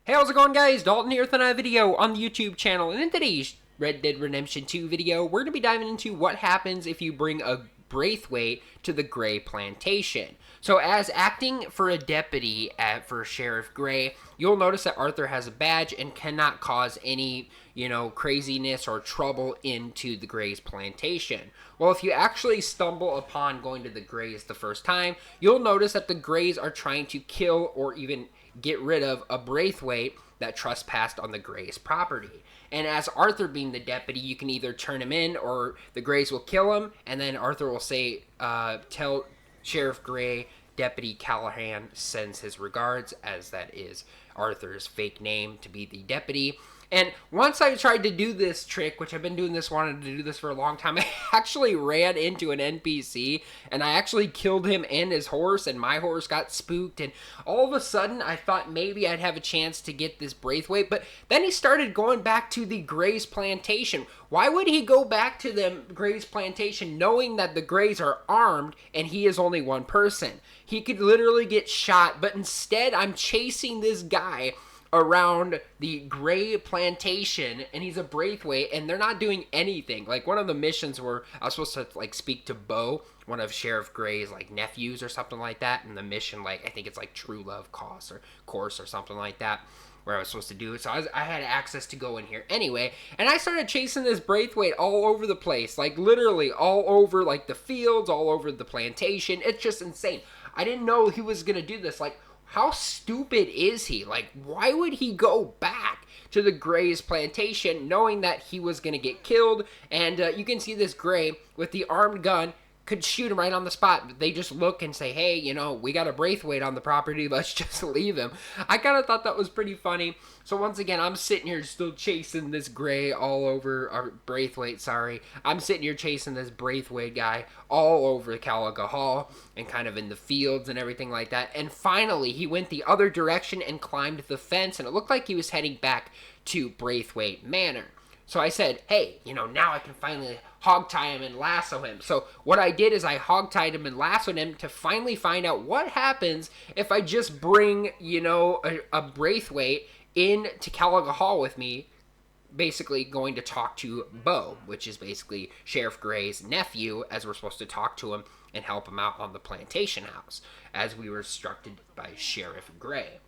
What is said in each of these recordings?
Hey, how's it going, guys? Dalton here with another video on the YouTube channel, and in today's Red Dead Redemption 2 video, we're going to be diving into what happens if you bring a Braithwaite to the Gray Plantation. So, as acting for a deputy for Sheriff Gray, you'll notice that Arthur has a badge and cannot cause any, craziness or trouble into the Gray's plantation. Well, if you actually stumble upon going to the Grays the first time, you'll notice that the Grays are trying to kill or even get rid of a Braithwaite that trespassed on the Gray's property. And as Arthur being the deputy, you can either turn him in or the Grays will kill him, and then Arthur will say, tell Sheriff Gray Deputy Callahan sends his regards, as that is Arthur's fake name to be the deputy. And once I tried to do this trick, which I've been wanted to do this for a long time, I actually ran into an NPC, and I actually killed him and his horse, and my horse got spooked, and all of a sudden, I thought maybe I'd have a chance to get this Braithwaite, but then he started going back to the Gray's plantation. Why would he go back to the Gray's plantation knowing that the Grays are armed, and he is only one person? He could literally get shot, but instead, I'm chasing this guy around the Gray plantation, and he's a Braithwaite, and they're not doing anything. Like, one of the missions where I was supposed to, speak to Bo, one of Sheriff Gray's, nephews or something like that, and the mission, I think it's, True Love Course or something like that, where I was supposed to do it. So I had access to go in here anyway, and I started chasing this Braithwaite all over the place, literally all over, the fields, all over the plantation. It's just insane. I didn't know he was gonna do this. How stupid is he? Why would he go back to the Gray's plantation knowing that he was going to get killed? And you can see this Gray with the armed gun could shoot him right on the spot. They just look and say, hey, we got a Braithwaite on the property. Let's just leave him. I kind of thought that was pretty funny. So once again, I'm sitting here still chasing this Gray all over, or Braithwaite, sorry. I'm sitting here chasing this Braithwaite guy all over Caliga Hall and kind of in the fields and everything like that. And finally, he went the other direction and climbed the fence, and it looked like he was heading back to Braithwaite Manor. So I said, hey, now I can finally hogtie him and lasso him. So what I did is I hogtied him and lassoed him to finally find out what happens if I just bring, a Braithwaite into Caliga Hall with me, basically going to talk to Bo, which is basically Sheriff Gray's nephew, as we're supposed to talk to him and help him out on the plantation house, as we were instructed by Sheriff Gray.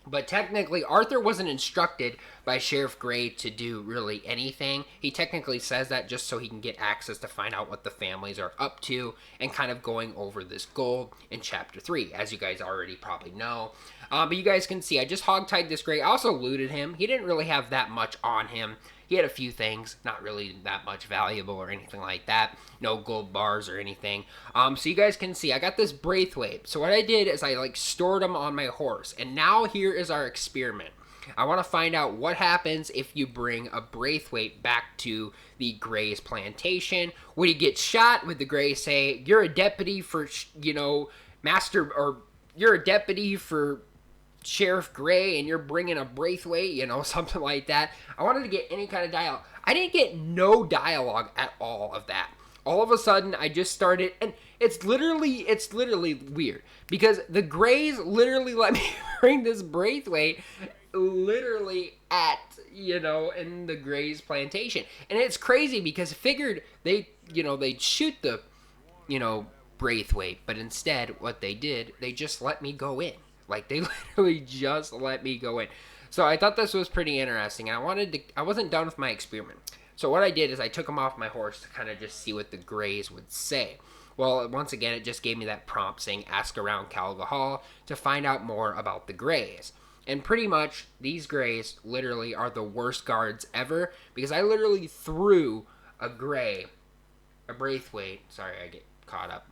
But technically, Arthur wasn't instructed by Sheriff Gray to do really anything. He technically says that just so he can get access to find out what the families are up to and kind of going over this goal in Chapter 3, as you guys already probably know. But you guys can see, I just hogtied this Gray. I also looted him. He didn't really have that much on him. He had a few things, not really that much valuable or anything like that. No gold bars or anything. So you guys can see, I got this Braithwaite. So what I did is I stored him on my horse. And now here is our experiment. I want to find out what happens if you bring a Braithwaite back to the Gray's plantation. Would he get shot? Would the Grays say, you're a deputy for, master, or you're a deputy for Sheriff Gray and you're bringing a Braithwaite, something like that. I wanted to get any kind of dialogue. I didn't get no dialogue at all of that. All of a sudden, I just started, and it's literally weird, because the Grays literally let me bring this Braithwaite literally at, in the Gray's plantation. And it's crazy, because I figured they'd shoot the, Braithwaite, but instead, what they did, they just let me go in. They literally just let me go in. So I thought this was pretty interesting, and I wasn't done with my experiment. So what I did is I took him off my horse to kind of just see what the Grays would say. Well, once again, it just gave me that prompt saying, ask around Caliga Hall to find out more about the Grays. And pretty much, these Grays literally are the worst guards ever, because I literally threw a Braithwaite, sorry, I get caught up,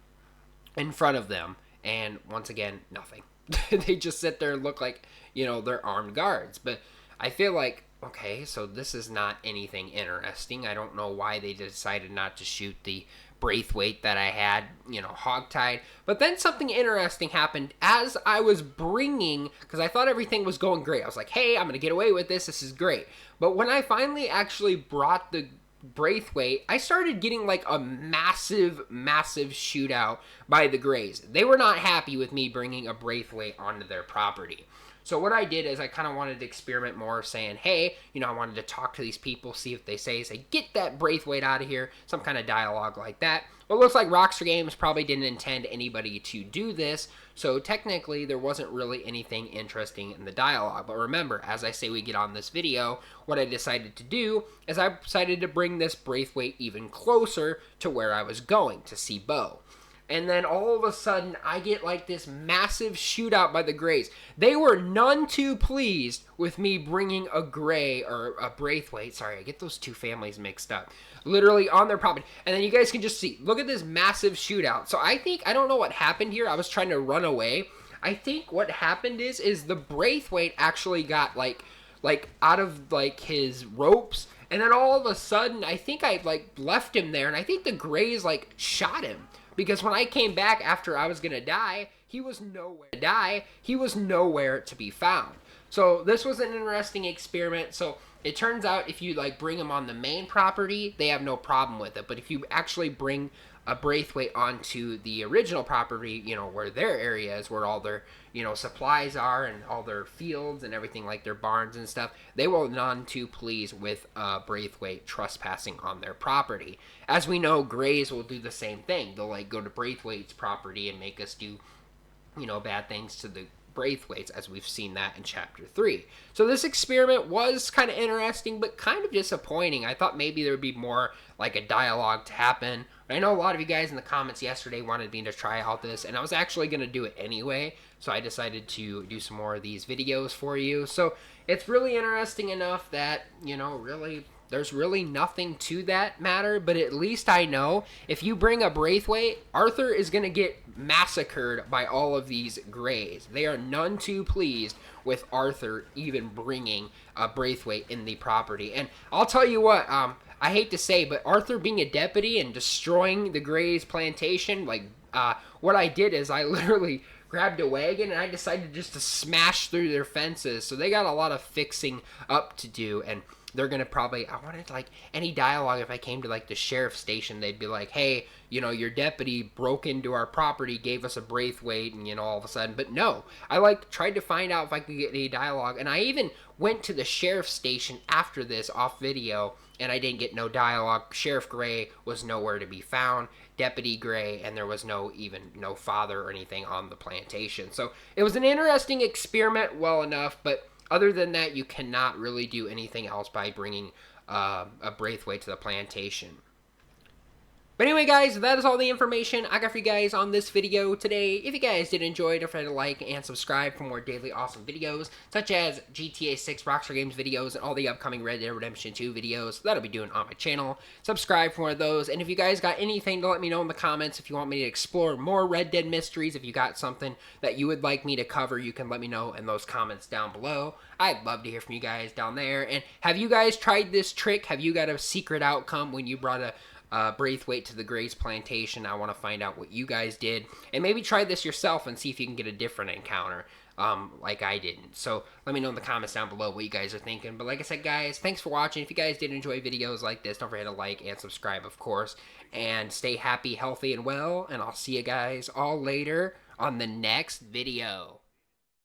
in front of them, and once again, nothing. They just sit there and look like, they're armed guards. But I feel like, okay, so this is not anything interesting. I don't know why they decided not to shoot the Braithwaite that I had, hogtied. But then something interesting happened as I was bringing, because I thought everything was going great. I was like, hey, I'm going to get away with this. This is great. But when I finally actually brought the Braithwaite, I started getting a massive shootout by the Grays. They were not happy with me bringing a Braithwaite onto their property. So what I did is I kind of wanted to experiment more, saying, hey, I wanted to talk to these people, see if they say, get that Braithwaite out of here, some kind of dialogue like that. Well, it looks like Rockstar Games probably didn't intend anybody to do this, so technically there wasn't really anything interesting in the dialogue. But remember, as I say we get on this video, what I decided to do is I decided to bring this Braithwaite even closer to where I was going, to see Bo. And then all of a sudden, I get like this massive shootout by the Greys. They were none too pleased with me bringing a Grey, or a Braithwaite, sorry, I get those two families mixed up, literally on their property. And then you guys can just see, look at this massive shootout. So I don't know what happened here. I was trying to run away. I think what happened is the Braithwaite actually got like out of like his ropes. And then all of a sudden, I think I like left him there. And I think the Greys like shot him. Because when I came back after I was going to die, he was nowhere to be found. So this was an interesting experiment. So it turns out if you like bring him on the main property, they have no problem with it. But if you actually bring a Braithwaite onto the original property, where their area is, where all their, supplies are and all their fields and everything, like their barns and stuff, they will none too pleased with Braithwaite trespassing on their property. As we know, Greys will do the same thing. They'll like go to Braithwaite's property and make us do, bad things to the Braithwaites, as we've seen that in Chapter 3. So this experiment was kind of interesting, but kind of disappointing. I thought maybe there would be more like a dialogue to happen. I know a lot of you guys in the comments yesterday wanted me to try out this, and I was actually going to do it anyway, so I decided to do some more of these videos for you. So it's really interesting enough that, really, there's really nothing to that matter, but at least I know if you bring a Braithwaite, Arthur is going to get massacred by all of these Greys. They are none too pleased with Arthur even bringing a Braithwaite in the property. And I'll tell you what, I hate to say, but Arthur being a deputy and destroying the Greys' plantation, what I did is I literally grabbed a wagon and I decided just to smash through their fences. So they got a lot of fixing up to do, and they're going to probably, I wanted like any dialogue if I came to like the sheriff's station, they'd be like, hey, your deputy broke into our property, gave us a Braithwaite, and all of a sudden, but no, I tried to find out if I could get any dialogue, and I even went to the sheriff's station after this off video, and I didn't get no dialogue. Sheriff Gray was nowhere to be found, Deputy Gray, and there was no father or anything on the plantation. So it was an interesting experiment, well enough, but other than that, you cannot really do anything else by bringing a Braithwaite to the plantation. But anyway, guys, that is all the information I got for you guys on this video today. If you guys did enjoy, don't forget to like and subscribe for more daily awesome videos, such as GTA 6 Rockstar Games videos and all the upcoming Red Dead Redemption 2 videos that I'll be doing on my channel. Subscribe for one of those, and if you guys got anything to let me know in the comments, if you want me to explore more Red Dead mysteries, if you got something that you would like me to cover, you can let me know in those comments down below. I'd love to hear from you guys down there. And have you guys tried this trick? Have you got a secret outcome when you brought a Braithwaite to the Greys plantation? I want to find out what you guys did, and maybe try this yourself and see if you can get a different encounter like I didn't. So let me know in the comments down below what you guys are thinking. But like I said, guys, thanks for watching. If you guys did enjoy videos like this, don't forget to like and subscribe, of course, and stay happy, healthy, and well, and I'll see you guys all later on the next video.